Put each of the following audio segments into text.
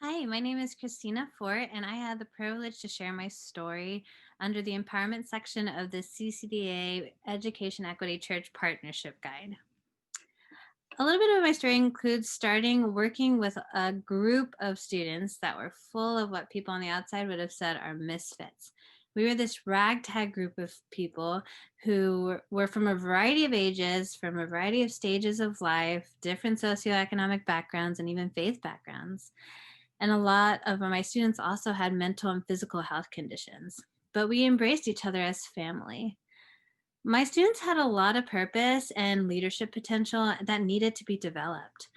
Hi, my name is Christina Foor, and I had the privilege to share my story under the empowerment section of the CCDA Education Equity Church Partnership Guide. A little bit of my story includes starting working with a group of students that were full of what people on the outside would have said are misfits. We were this ragtag group of people who were from a variety of ages, from a variety of stages of life, different socioeconomic backgrounds, and even faith backgrounds. And a lot of my students also had mental and physical health conditions, but we embraced each other as family. My students had a lot of purpose and leadership potential that needed to be developed.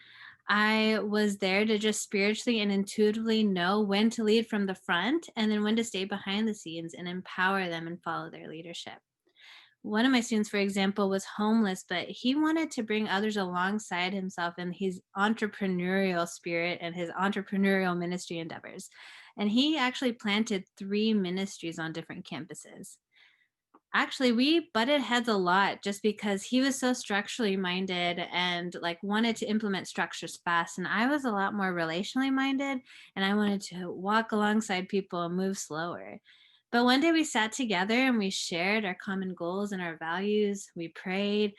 I was there to just spiritually and intuitively know when to lead from the front and then when to stay behind the scenes and empower them and follow their leadership. One of my students, for example, was homeless, but he wanted to bring others alongside himself in his entrepreneurial spirit and his entrepreneurial ministry endeavors. And he actually planted three ministries on different campuses. Actually, we butted heads a lot just because he was so structurally minded and like wanted to implement structures fast. And I was a lot more relationally minded and I wanted to walk alongside people and move slower. But one day we sat together and we shared our common goals and our values. We prayed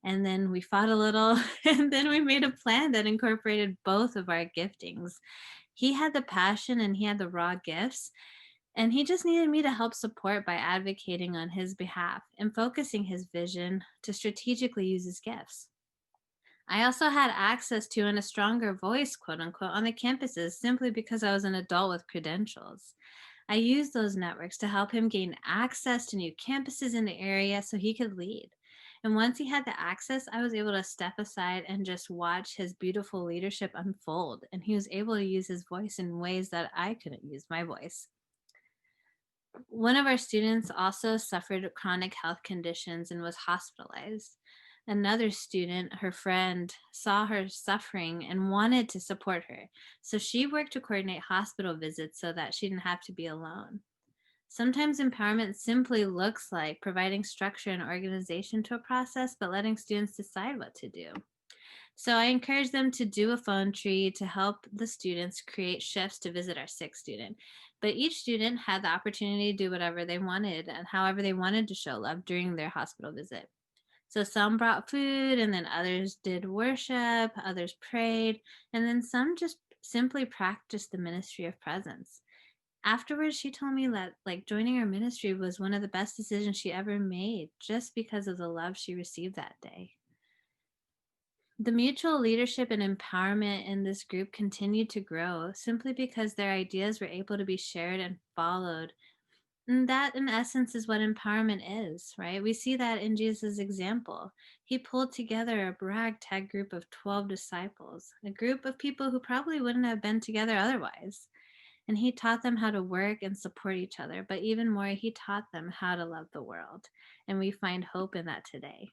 and then we fought a little and then we made a plan that incorporated both of our giftings. He had the passion and he had the raw gifts, and he just needed me to help support by advocating on his behalf and focusing his vision to strategically use his gifts. I also had access to and a stronger voice, quote unquote, on the campuses simply because I was an adult with credentials. I used those networks to help him gain access to new campuses in the area so he could lead. And once he had the access, I was able to step aside and just watch his beautiful leadership unfold. And he was able to use his voice in ways that I couldn't use my voice. One of our students also suffered chronic health conditions and was hospitalized. Another student, her friend, saw her suffering and wanted to support her. So she worked to coordinate hospital visits so that she didn't have to be alone. Sometimes empowerment simply looks like providing structure and organization to a process, but letting students decide what to do. So I encourage them to do a phone tree to help the students create shifts to visit our sick student. But each student had the opportunity to do whatever they wanted and however they wanted to show love during their hospital visit. So some brought food, and then others did worship, others prayed, and then some just simply practiced the ministry of presence. Afterwards, she told me that like joining our ministry was one of the best decisions she ever made just because of the love she received that day. The mutual leadership and empowerment in this group continued to grow simply because their ideas were able to be shared and followed. And that, in essence, is what empowerment is, right? We see that in Jesus' example. He pulled together a ragtag group of 12 disciples, a group of people who probably wouldn't have been together otherwise. And he taught them how to work and support each other. But even more, he taught them how to love the world. And we find hope in that today.